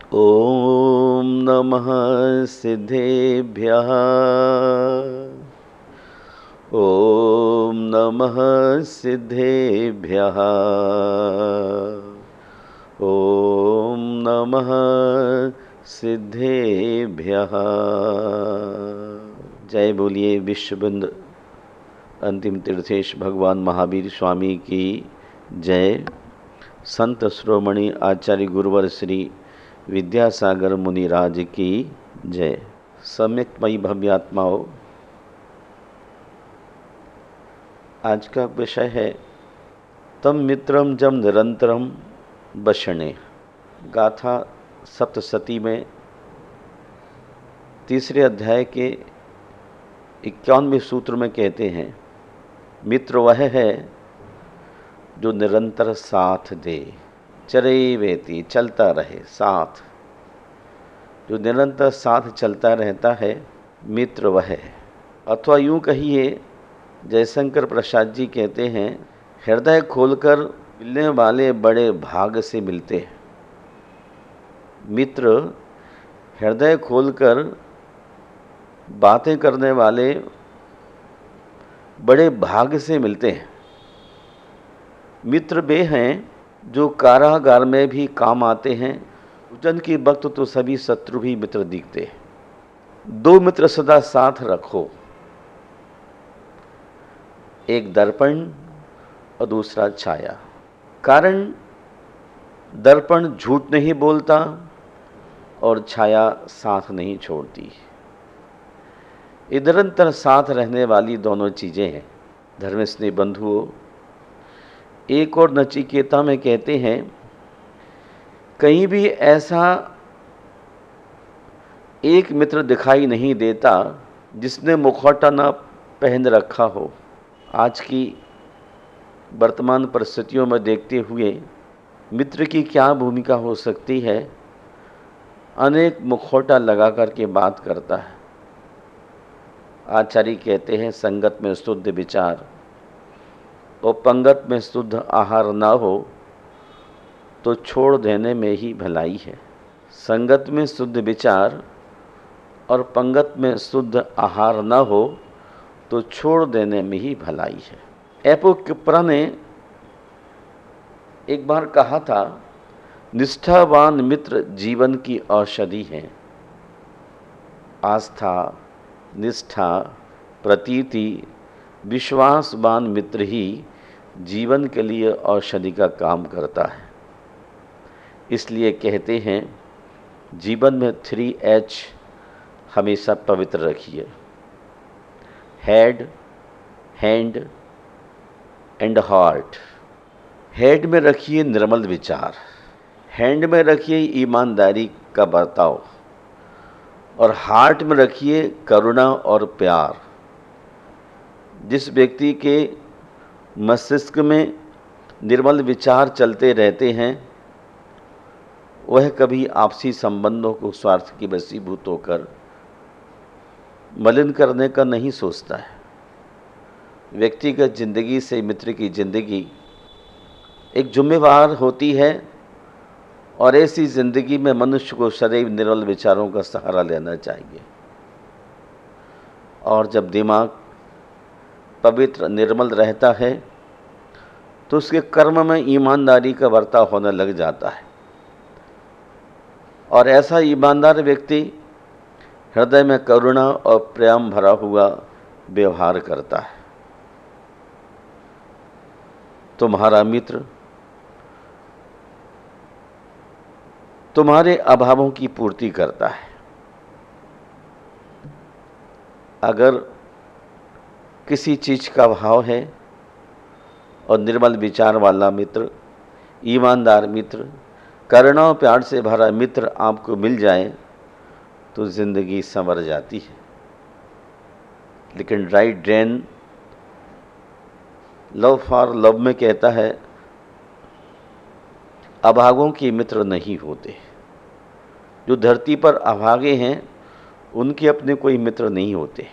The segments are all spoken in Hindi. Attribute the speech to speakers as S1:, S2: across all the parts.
S1: ॐ नमः सिद्धेभ्यः। ॐ नमः सिद्धेभ्यः। ॐ नमः सिद्धेभ्यः। जय बोलिए विश्वबंधु अंतिम तीर्थेश भगवान महावीर स्वामी की जय। संत श्रोमणी आचार्य गुरुवर श्री विद्यासागर मुनिराज की जय। सम्यकमयी भव्यात्माओं, आज का विषय है तम मित्रम जम निरंतरम बशने। गाथा सप्तशती में तीसरे अध्याय के 51वें सूत्र में कहते हैं, मित्र वह है जो निरंतर साथ दे, चरे वेती, चलता रहे, साथ जो निरंतर साथ चलता रहता है, मित्र वह है। अथवा यूँ कहिए, जयशंकर प्रसाद जी कहते हैं, हृदय खोलकर मिलने वाले बड़े भाग से मिलते हैं। मित्र हृदय खोलकर बातें करने वाले बड़े भाग से मिलते हैं। मित्र वे हैं जो कारागार में भी काम आते हैं। उजन की वक्त तो सभी शत्रु भी मित्र दिखते हैं। दो मित्र सदा साथ रखो, एक दर्पण और दूसरा छाया। कारण दर्पण झूठ नहीं बोलता और छाया साथ नहीं छोड़ती। ये निरंतर साथ रहने वाली दोनों चीज़ें हैं। धर्मस्नेही बंधुओं, एक और नचिकेता में कहते हैं, कहीं भी ऐसा एक मित्र दिखाई नहीं देता जिसने मुखौटा न पहन रखा हो। आज की वर्तमान परिस्थितियों में देखते हुए मित्र की क्या भूमिका हो सकती है। अनेक मुखौटा लगा करके बात करता है। आचार्य कहते हैं, संगत में शुद्ध विचार और पंगत में शुद्ध आहार ना हो तो छोड़ देने में ही भलाई है। संगत में शुद्ध विचार और पंगत में शुद्ध आहार न हो तो छोड़ देने में ही भलाई है। एपोक्युप्रा ने एक बार कहा था, निष्ठावान मित्र जीवन की औषधि है। आस्था, निष्ठा, प्रतीति, विश्वासवान मित्र ही जीवन के लिए औषधि का काम करता है। इसलिए कहते हैं, जीवन में 3H हमेशा पवित्र रखिए। Head, hand and heart. Head में रखिए निर्मल विचार, हैंड में रखिए ईमानदारी का बर्ताव और हार्ट में रखिए करुणा और प्यार। जिस व्यक्ति के मस्तिष्क में निर्मल विचार चलते रहते हैं, वह कभी आपसी संबंधों को स्वार्थ की वशीभूत होकर मलिन करने का नहीं सोचता है। व्यक्तिगत जिंदगी से मित्र की जिंदगी एक जिम्मेवार होती है और ऐसी जिंदगी में मनुष्य को सदैव निर्मल विचारों का सहारा लेना चाहिए। और जब दिमाग पवित्र निर्मल रहता है तो उसके कर्म में ईमानदारी का बर्ताव होने लग जाता है और ऐसा ईमानदार व्यक्ति हृदय में करुणा और प्रेम भरा हुआ व्यवहार करता है। तुम्हारा मित्र तुम्हारे अभावों की पूर्ति करता है। अगर किसी चीज़ का अभाव है और निर्मल विचार वाला मित्र, ईमानदार मित्र, करुणा और प्यार से भरा मित्र आपको मिल जाए तो ज़िंदगी संवर जाती है। लेकिन right drain love for love में कहता है, अभागों के मित्र नहीं होते। जो धरती पर अभागे हैं उनके अपने कोई मित्र नहीं होते।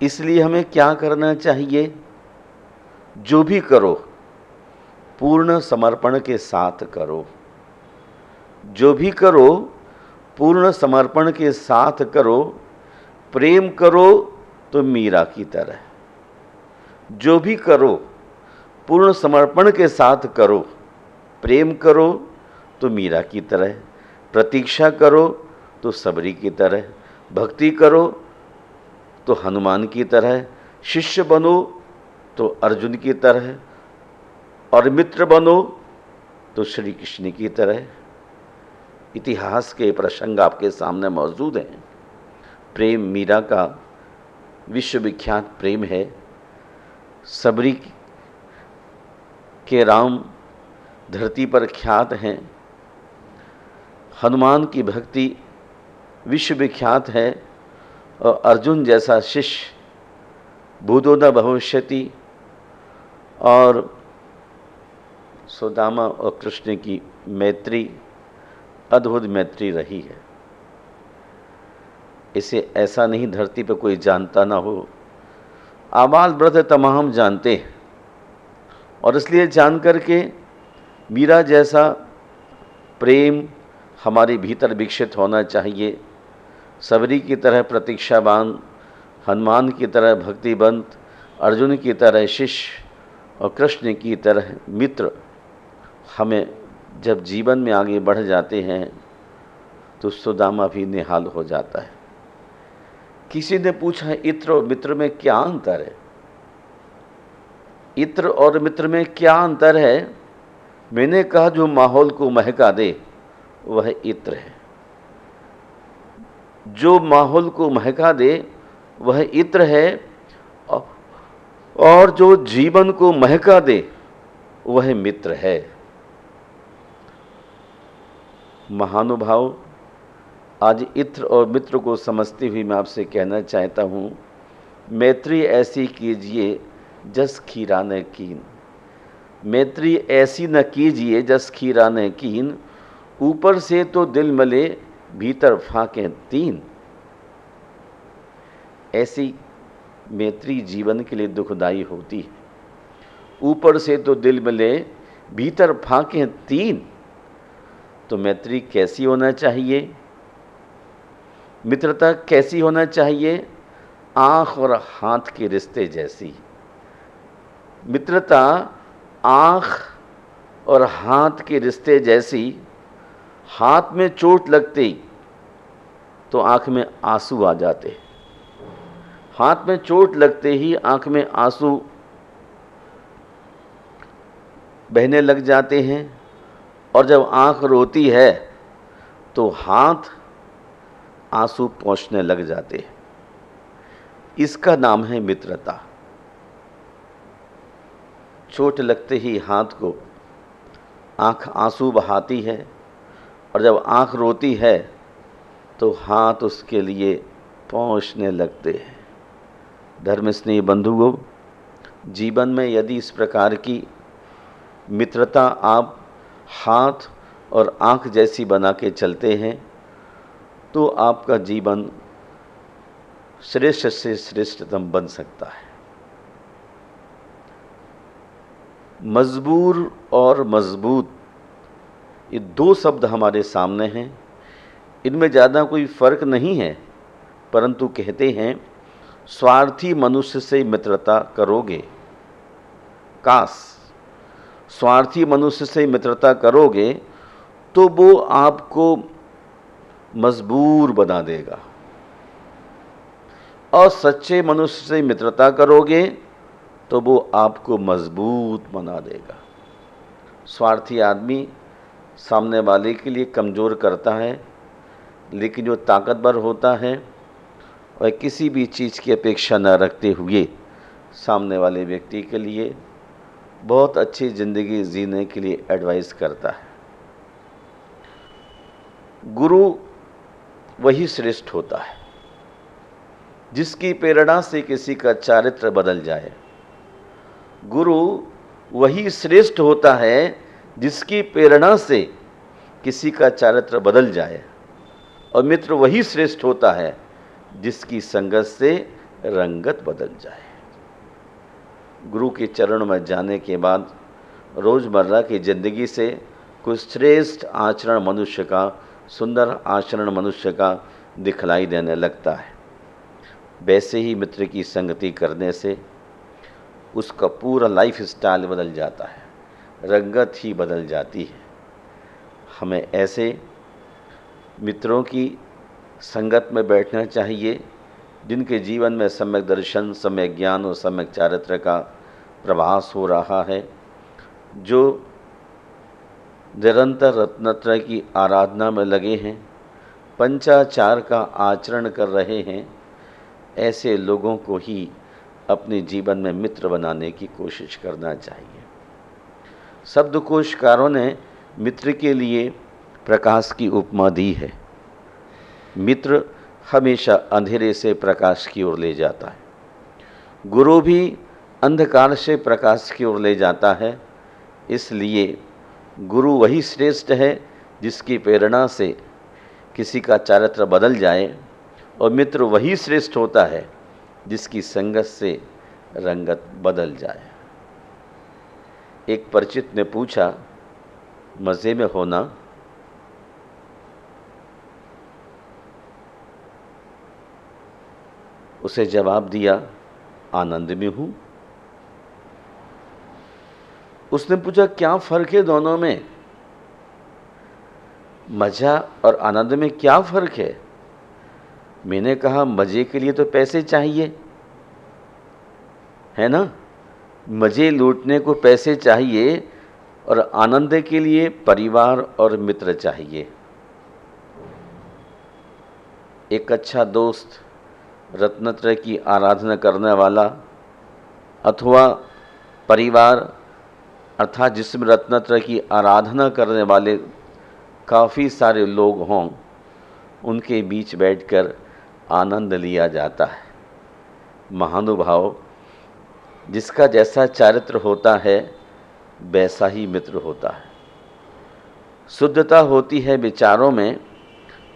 S1: इसलिए हमें क्या करना चाहिए? जो भी करो पूर्ण समर्पण के साथ करो। जो भी करो पूर्ण समर्पण के साथ करो, प्रेम करो तो मीरा की तरह। जो भी करो पूर्ण समर्पण के साथ करो, प्रेम करो तो मीरा की तरह, प्रतीक्षा करो तो सबरी की तरह, भक्ति करो तो हनुमान की तरह, शिष्य बनो तो अर्जुन की तरह, और मित्र बनो तो श्री कृष्ण की तरह। इतिहास के प्रसंग आपके सामने मौजूद हैं। प्रेम मीरा का विश्वविख्यात प्रेम है। सबरी के राम धरती पर ख्यात हैं। हनुमान की भक्ति विश्वविख्यात है, और अर्जुन जैसा शिष्य भूतो न भविष्यति, और सुदामा और कृष्ण की मैत्री अद्भुत मैत्री रही है। इसे ऐसा नहीं धरती पर कोई जानता ना हो, आबाल वृद्ध तमाम जानते हैं। और इसलिए जान करके मीरा जैसा प्रेम हमारे भीतर विकसित होना चाहिए। सबरी की तरह प्रतीक्षावान, हनुमान की तरह भक्तिवंत, अर्जुन की तरह शिष्य और कृष्ण की तरह मित्र। हमें जब जीवन में आगे बढ़ जाते हैं तो सुदामा भी निहाल हो जाता है। किसी ने पूछा इत्र और मित्र में क्या अंतर है? इत्र और मित्र में क्या अंतर है? मैंने कहा जो माहौल को महका दे वह इत्र है, जो माहौल को महका दे वह इत्र है, और जो जीवन को महका दे वह मित्र है। महानुभाव, आज इत्र और मित्र को समझते हुए मैं आपसे कहना चाहता हूँ, मैत्री ऐसी कीजिए जस खीरा न कीन। मैत्री ऐसी न कीजिए जस खीरा न कीन, ऊपर से तो दिल मले भीतर फाके तीन। ऐसी मैत्री जीवन के लिए दुखदाई होती है। ऊपर से तो दिल मले भीतर फाके तीन। तो मैत्री कैसी होना चाहिए? मित्रता कैसी होना चाहिए? आँख और हाथ के रिश्ते जैसी। मित्रता आँख और हाथ के रिश्ते जैसी। हाथ में चोट लगते ही तो आँख में आंसू आ जाते। हाथ में चोट लगते ही आँख में आंसू बहने लग जाते हैं, और जब आँख रोती है तो हाथ आंसू पोंछने लग जाते हैं। इसका नाम है मित्रता। चोट लगते ही हाथ को आँख आंसू बहाती है, और जब आँख रोती है तो हाथ उसके लिए पोंछने लगते हैं। धर्मस्नेही बंधुओं, जीवन में यदि इस प्रकार की मित्रता आप हाथ और आँख जैसी बना के चलते हैं तो आपका जीवन श्रेष्ठ से श्रेष्ठतम बन सकता है। मजबूर और मजबूत, ये दो शब्द हमारे सामने हैं। इनमें ज़्यादा कोई फर्क नहीं है, परंतु कहते हैं स्वार्थी मनुष्य से मित्रता करोगे, काश स्वार्थी मनुष्य से मित्रता करोगे तो वो आपको मजबूर बना देगा, और सच्चे मनुष्य से मित्रता करोगे तो वो आपको मजबूत बना देगा। स्वार्थी आदमी सामने वाले के लिए कमज़ोर करता है, लेकिन जो ताकतवर होता है वह किसी भी चीज़ की अपेक्षा न रखते हुए सामने वाले व्यक्ति के लिए बहुत अच्छी ज़िंदगी जीने के लिए एडवाइस करता है। गुरु वही श्रेष्ठ होता है जिसकी प्रेरणा से किसी का चारित्र बदल जाए। गुरु वही श्रेष्ठ होता है जिसकी प्रेरणा से किसी का चारित्र बदल जाए, और मित्र वही श्रेष्ठ होता है जिसकी संगत से रंगत बदल जाए। गुरु के चरण में जाने के बाद रोज़मर्रा की ज़िंदगी से कोई श्रेष्ठ आचरण मनुष्य का, सुंदर आचरण मनुष्य का दिखलाई देने लगता है। वैसे ही मित्र की संगति करने से उसका पूरा लाइफ स्टाइल बदल जाता है, रंगत ही बदल जाती है। हमें ऐसे मित्रों की संगत में बैठना चाहिए जिनके जीवन में सम्यक दर्शन, सम्यक ज्ञान और सम्यक चारित्र का प्रवास हो रहा है, जो निरंतर रत्नत्रय की आराधना में लगे हैं, पंचाचार का आचरण कर रहे हैं। ऐसे लोगों को ही अपने जीवन में मित्र बनाने की कोशिश करना चाहिए। शब्दकोशकारों ने मित्र के लिए प्रकाश की उपमा दी है। मित्र हमेशा अंधेरे से प्रकाश की ओर ले जाता है। गुरु भी अंधकार से प्रकाश की ओर ले जाता है। इसलिए गुरु वही श्रेष्ठ है जिसकी प्रेरणा से किसी का चारित्र बदल जाए, और मित्र वही श्रेष्ठ होता है जिसकी संगत से रंगत बदल जाए। एक परिचित ने पूछा, मज़े में होना? उसे जवाब दिया, आनंद में हूँ। उसने पूछा, क्या फ़र्क है दोनों में? मज़ा और आनंद में क्या फ़र्क है? मैंने कहा, मज़े के लिए तो पैसे चाहिए, है ना? मज़े लूटने को पैसे चाहिए, और आनंद के लिए परिवार और मित्र चाहिए। एक अच्छा दोस्त, रत्नत्रय की आराधना करने वाला, अथवा परिवार अर्थात जिसमें रत्नत्रय की आराधना करने वाले काफ़ी सारे लोग हों, उनके बीच बैठकर आनंद लिया जाता है। महानुभाव, जिसका जैसा चारित्र होता है वैसा ही मित्र होता है। शुद्धता होती है विचारों में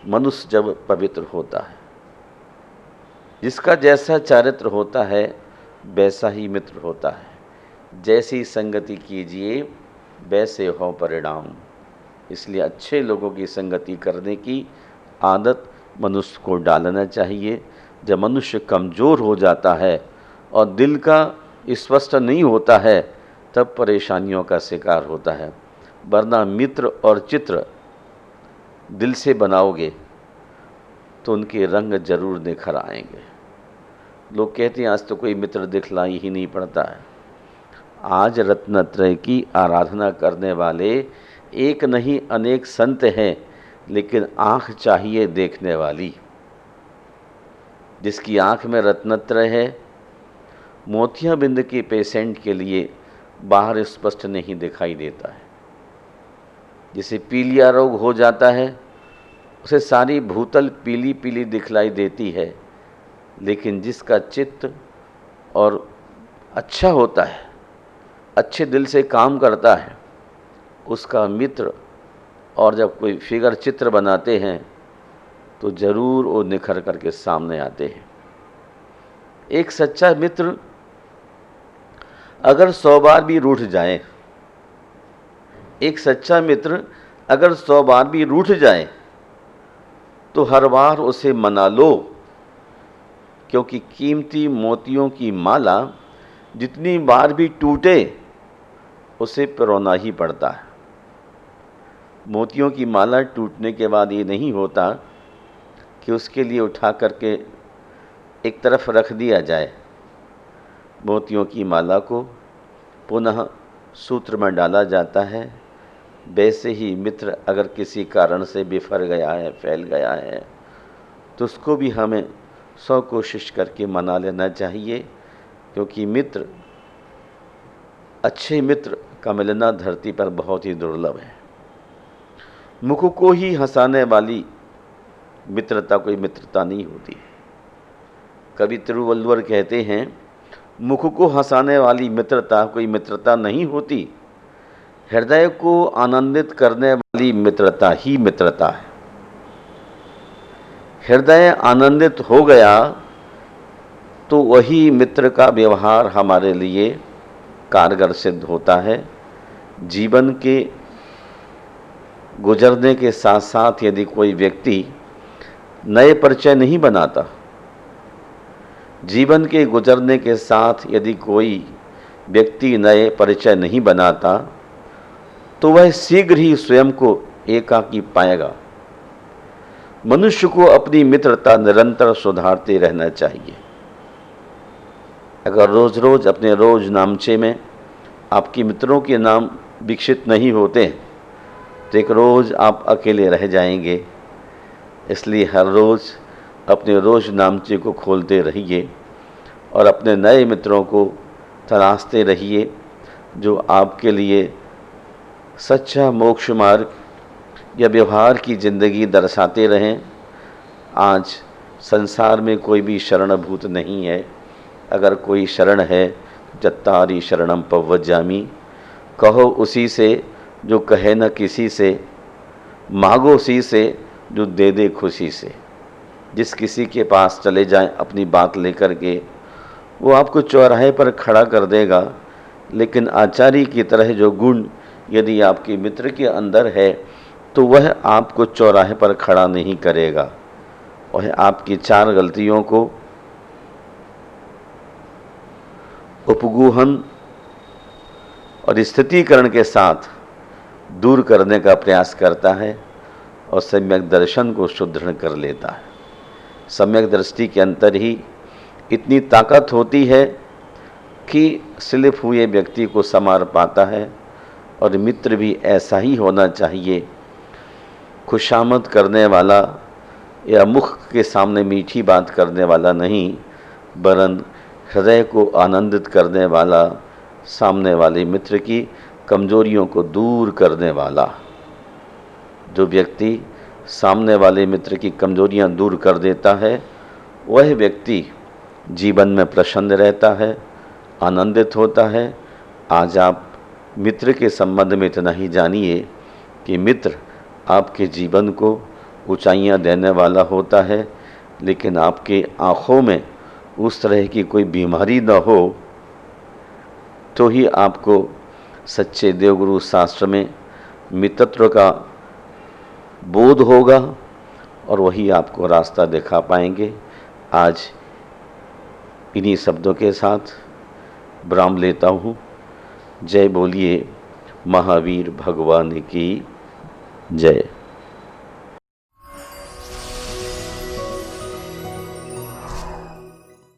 S1: मनुष्य जब पवित्र होता है। जिसका जैसा चारित्र होता है वैसा ही मित्र होता है। जैसी संगति कीजिए वैसे हो परिणाम। इसलिए अच्छे लोगों की संगति करने की आदत मनुष्य को डालना चाहिए। जब मनुष्य कमज़ोर हो जाता है और दिल का स्पष्ट नहीं होता है, तब परेशानियों का शिकार होता है। वरना मित्र और चित्र दिल से बनाओगे तो उनके रंग जरूर निखर आएंगे। लोग कहते हैं आज तो कोई मित्र दिखलाई ही नहीं पड़ता है। आज रत्नत्रय की आराधना करने वाले एक नहीं अनेक संत हैं, लेकिन आँख चाहिए देखने वाली। जिसकी आँख में रत्नत्रय है, मोतियाबिंद के पेशेंट के लिए बाहर स्पष्ट नहीं दिखाई देता है। जिसे पीलिया रोग हो जाता है उसे सारी भूतल पीली पीली दिखलाई देती है, लेकिन जिसका चित्त और अच्छा होता है, अच्छे दिल से काम करता है, उसका मित्र और जब कोई फिगर चित्र बनाते हैं तो ज़रूर वो निखर करके सामने आते हैं। एक सच्चा मित्र अगर 100 बार भी रूठ जाए, एक सच्चा मित्र अगर 100 बार भी रूठ जाए तो हर बार उसे मना लो, क्योंकि कीमती मोतियों की माला जितनी बार भी टूटे उसे पिरोना ही पड़ता है। मोतियों की माला टूटने के बाद ये नहीं होता कि उसके लिए उठा करके एक तरफ रख दिया जाए। मोतियों की माला को पुनः सूत्र में डाला जाता है। वैसे ही मित्र अगर किसी कारण से बिफर गया है, फैल गया है, तो उसको भी हमें 100 कोशिश करके मना लेना चाहिए, क्योंकि मित्र, अच्छे मित्र का मिलना धरती पर बहुत ही दुर्लभ है। मुख को ही हंसाने वाली मित्रता कोई मित्रता नहीं होती। कवि तिरुवल्लुवर कहते हैं, मुख को हंसाने वाली मित्रता कोई मित्रता नहीं होती, हृदय को आनंदित करने वाली मित्रता ही मित्रता है। हृदय आनंदित हो गया तो वही मित्र का व्यवहार हमारे लिए कारगर सिद्ध होता है। जीवन के गुजरने के साथ साथ यदि कोई व्यक्ति नए परिचय नहीं बनाता, जीवन के गुजरने के साथ यदि कोई व्यक्ति नए परिचय नहीं बनाता, तो वह शीघ्र ही स्वयं को एकाकी पाएगा। मनुष्य को अपनी मित्रता निरंतर सुधारते रहना चाहिए। अगर रोज रोज अपने रोज नामचे में आपके मित्रों के नाम विकसित नहीं होते तो एक रोज आप अकेले रह जाएंगे। इसलिए हर रोज अपने रोज नामचे को खोलते रहिए और अपने नए मित्रों को तलाशते रहिए जो आपके लिए सच्चा मोक्ष मार्ग या व्यवहार की ज़िंदगी दर्शाते रहें। आज संसार में कोई भी शरणभूत नहीं है। अगर कोई शरण है, चत्तारी शरणम पव्वजामी, कहो उसी से जो कहे न किसी से, मांगो उसी से जो दे दे खुशी से। जिस किसी के पास चले जाएं अपनी बात लेकर के, वो आपको चौराहे पर खड़ा कर देगा, लेकिन आचार्य की तरह जो गुण यदि आपके मित्र के अंदर है तो वह आपको चौराहे पर खड़ा नहीं करेगा। वह आपकी 4 गलतियों को उपगूहन और स्थितिकरण के साथ दूर करने का प्रयास करता है और सम्यक दर्शन को सुदृढ़ कर लेता है। सम्यक दृष्टि के अंतर ही इतनी ताकत होती है कि स्लिप हुए व्यक्ति को संवार पाता है। और मित्र भी ऐसा ही होना चाहिए, खुशामद करने वाला या मुख के सामने मीठी बात करने वाला नहीं, वरन हृदय को आनंदित करने वाला, सामने वाले मित्र की कमजोरियों को दूर करने वाला। जो व्यक्ति सामने वाले मित्र की कमजोरियां दूर कर देता है, वह व्यक्ति जीवन में प्रसन्न रहता है, आनंदित होता है। आज आप मित्र के संबंध में इतना ही जानिए कि मित्र आपके जीवन को ऊंचाइयां देने वाला होता है, लेकिन आपके आँखों में उस तरह की कोई बीमारी न हो तो ही आपको सच्चे देवगुरु शास्त्र में मित्रत्व का बोध होगा और वही आपको रास्ता दिखा पाएंगे। आज इन्हीं शब्दों के साथ विराम लेता हूँ। जय बोलिए महावीर भगवान की जय।